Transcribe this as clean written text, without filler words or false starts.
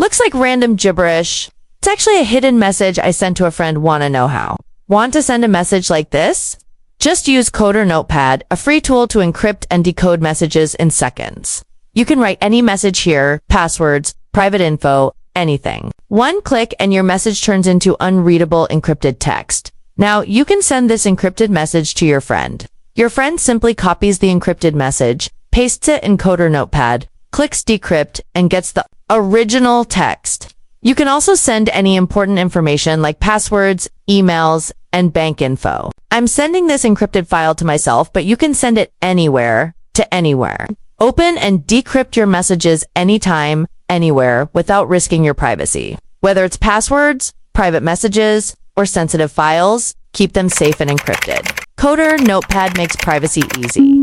Looks like random gibberish. It's actually a hidden message I sent to a friend. Wanna know how? Want to send a message like this? Just use CoderNotepad, a free tool to encrypt and decode messages in seconds. You can write any message here, passwords, private info, anything. One click and your message turns into unreadable encrypted text. Now, you can send this encrypted message to your friend. Your friend simply copies the encrypted message, pastes it in CoderNotepad, clicks decrypt, and gets the original text. You can also send any important information like passwords, emails, and bank info. I'm sending this encrypted file to myself, but you can send it anywhere to anywhere. Open and decrypt your messages anytime, anywhere, without risking your privacy. Whether it's passwords, private messages, or sensitive files, keep them safe and encrypted. CoderNotepad makes privacy easy.